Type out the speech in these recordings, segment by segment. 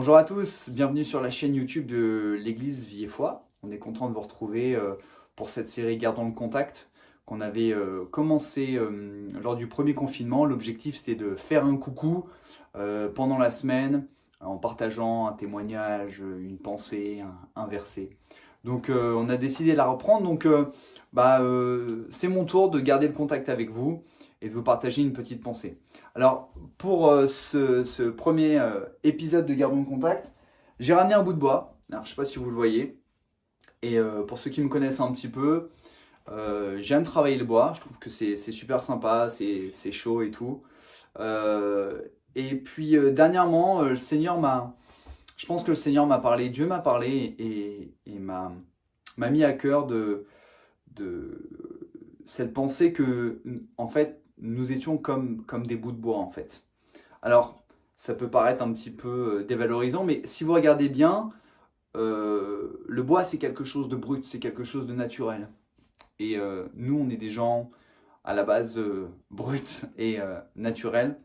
Bonjour à tous, bienvenue sur la chaîne YouTube de l'Église Vie et Foi. On est content de vous retrouver pour cette série Gardons le contact qu'on avait commencé lors du premier confinement. L'objectif c'était de faire un coucou pendant la semaine en partageant un témoignage, une pensée, un verset. Donc on a décidé de la reprendre. Donc c'est mon tour de garder le contact avec vous et de vous partager une petite pensée. Alors, pour ce premier épisode de Gardons le contact, j'ai ramené un bout de bois. Alors, je ne sais pas si vous le voyez. Et pour ceux qui me connaissent un petit peu, j'aime travailler le bois. Je trouve que c'est super sympa, c'est chaud et tout. Et puis, dernièrement, le Seigneur m'a... Je pense que le Seigneur m'a parlé, Dieu m'a parlé et m'a mis à cœur de cette pensée que, en fait, nous étions comme des bouts de bois, en fait. Alors, ça peut paraître un petit peu dévalorisant, mais si vous regardez bien, le bois, c'est quelque chose de brut, c'est quelque chose de naturel. Et nous, on est des gens, à la base, bruts et naturels.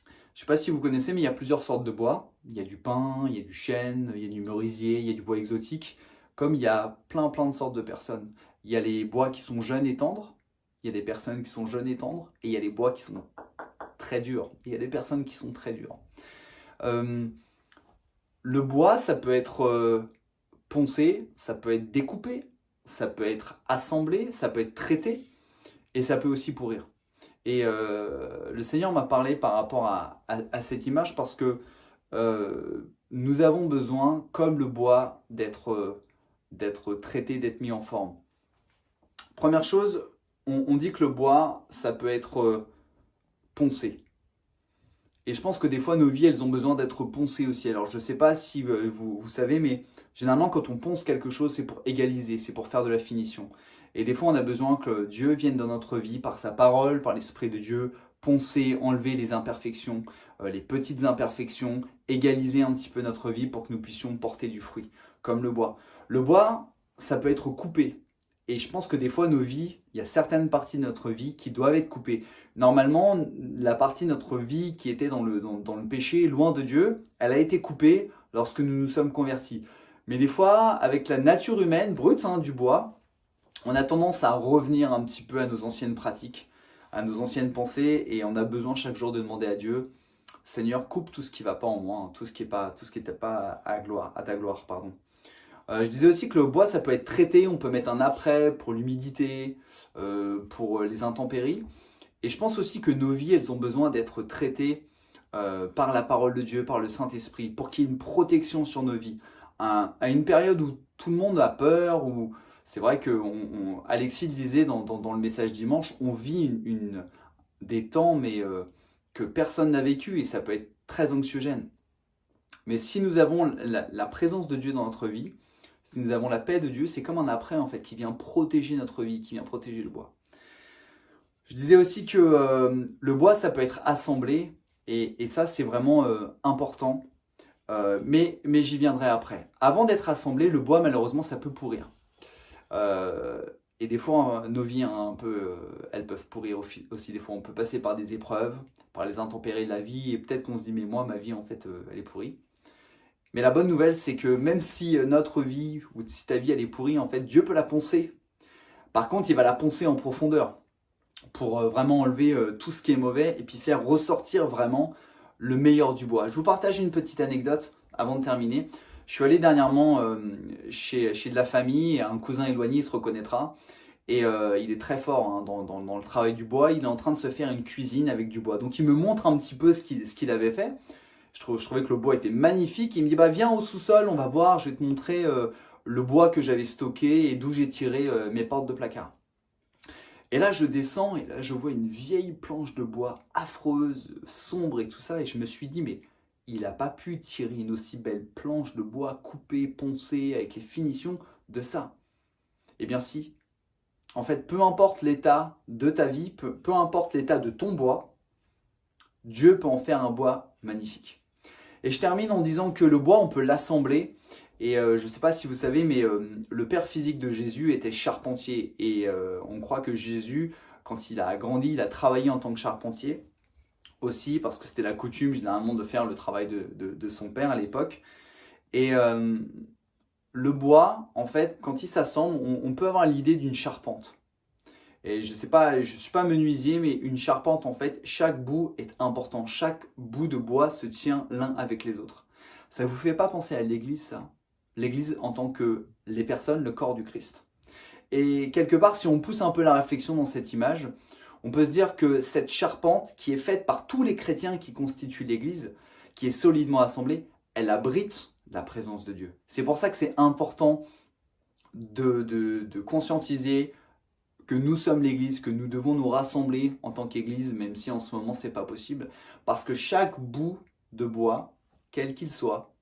Je ne sais pas si vous connaissez, mais il y a plusieurs sortes de bois. Il y a du pin, il y a du chêne, il y a du merisier, il y a du bois exotique, comme il y a plein de sortes de personnes. Il y a les bois qui sont jeunes et tendres, il y a des personnes qui sont jeunes et tendres, et il y a les bois qui sont très durs. Il y a des personnes qui sont très dures. Euh, le bois, ça peut être poncé, ça peut être découpé, ça peut être assemblé, ça peut être traité, et ça peut aussi pourrir. Et le Seigneur m'a parlé par rapport à cette image parce que nous avons besoin, comme le bois, d'être traité, d'être mis en forme. Première chose, on dit que le bois, ça peut être poncé. Et je pense que des fois, nos vies, elles ont besoin d'être poncées aussi. Alors, je ne sais pas si vous savez, mais généralement, quand on ponce quelque chose, c'est pour égaliser, c'est pour faire de la finition. Et des fois, on a besoin que Dieu vienne dans notre vie par sa parole, par l'Esprit de Dieu, poncer, enlever les imperfections, les petites imperfections, égaliser un petit peu notre vie pour que nous puissions porter du fruit, comme le bois. Le bois, ça peut être coupé. Et je pense que des fois, nos vies, il y a certaines parties de notre vie qui doivent être coupées. Normalement, la partie de notre vie qui était dans le péché, loin de Dieu, elle a été coupée lorsque nous nous sommes convertis. Mais des fois, avec la nature humaine, brute, du bois, on a tendance à revenir un petit peu à nos anciennes pratiques, à nos anciennes pensées, et on a besoin chaque jour de demander à Dieu, Seigneur, coupe tout ce qui ne va pas en moi, tout ce qui n'était pas à ta gloire, pardon. Je disais aussi que le bois, ça peut être traité, on peut mettre un après pour l'humidité, pour les intempéries. Et je pense aussi que nos vies, elles ont besoin d'être traitées par la parole de Dieu, par le Saint-Esprit, pour qu'il y ait une protection sur nos vies. À une période où tout le monde a peur, où c'est vrai que Alexis le disait dans le message dimanche, on vit des temps mais que personne n'a vécu et ça peut être très anxiogène. Mais si nous avons la présence de Dieu dans notre vie, si nous avons la paix de Dieu, c'est comme un après en fait qui vient protéger notre vie, qui vient protéger le bois. Je disais aussi que le bois, ça peut être assemblé, et ça, c'est vraiment important, mais j'y viendrai après. Avant d'être assemblé, le bois, malheureusement, ça peut pourrir. Et des fois, nos vies, un peu, elles peuvent pourrir aussi. Des fois, on peut passer par des épreuves, par les intempéries de la vie, et peut-être qu'on se dit, mais moi, ma vie, en fait, elle est pourrie. Mais la bonne nouvelle, c'est que même si notre vie, ou si ta vie, elle est pourrie, en fait, Dieu peut la poncer. Par contre, il va la poncer en profondeur pour vraiment enlever tout ce qui est mauvais et puis faire ressortir vraiment le meilleur du bois. Je vous partage une petite anecdote avant de terminer. Je suis allé dernièrement chez de la famille, un cousin éloigné, il se reconnaîtra. Et il est très fort dans le travail du bois. Il est en train de se faire une cuisine avec du bois. Donc il me montre un petit peu ce qu'il avait fait. Je trouvais que le bois était magnifique. Il me dit, bah, viens au sous-sol, on va voir, je vais te montrer le bois que j'avais stocké et d'où j'ai tiré mes portes de placard. Et là, je descends et là, je vois une vieille planche de bois affreuse, sombre et tout ça. Et je me suis dit, mais il n'a pas pu tirer une aussi belle planche de bois coupée, poncée, avec les finitions de ça. Eh bien si. En fait, peu importe l'état de ta vie, peu importe l'état de ton bois, Dieu peut en faire un bois magnifique. Et je termine en disant que le bois, on peut l'assembler. Et je ne sais pas si vous savez, mais le père physique de Jésus était charpentier. Et on croit que Jésus, quand il a grandi, il a travaillé en tant que charpentier. aussi, parce que c'était la coutume généralement de faire le travail de son père à l'époque. Et le bois, en fait, quand il s'assemble, on peut avoir l'idée d'une charpente. Et je sais pas, je suis pas menuisier, mais une charpente, en fait, chaque bout est important. Chaque bout de bois se tient l'un avec les autres. Ça vous fait pas penser à l'église, ça? L'église en tant que les personnes, le corps du Christ. Et quelque part, si on pousse un peu la réflexion dans cette image, on peut se dire que cette charpente qui est faite par tous les chrétiens qui constituent l'église, qui est solidement assemblée, elle abrite la présence de Dieu. C'est pour ça que c'est important de conscientiser que nous sommes l'Église, que nous devons nous rassembler en tant qu'Église, même si en ce moment c'est pas possible, parce que chaque bout de bois, quel qu'il soit,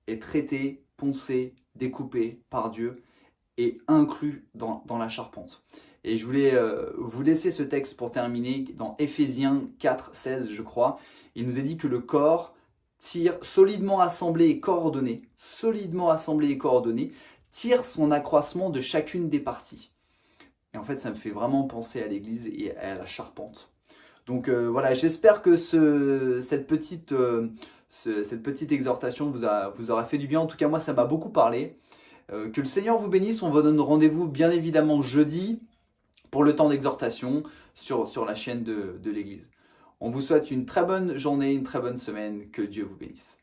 est traité, poncé, découpé par Dieu et inclus dans la charpente. Et je voulais vous laisser ce texte pour terminer dans Éphésiens 4, 16, je crois. Il nous est dit que le corps tire solidement assemblé et coordonné, tire son accroissement de chacune des parties. Et en fait, ça me fait vraiment penser à l'église et à la charpente. Donc voilà, j'espère que cette petite exhortation vous aura fait du bien. En tout cas, moi, ça m'a beaucoup parlé. Que le Seigneur vous bénisse. On vous donne rendez-vous bien évidemment jeudi pour le temps d'exhortation sur la chaîne de l'église. On vous souhaite une très bonne journée, une très bonne semaine. Que Dieu vous bénisse.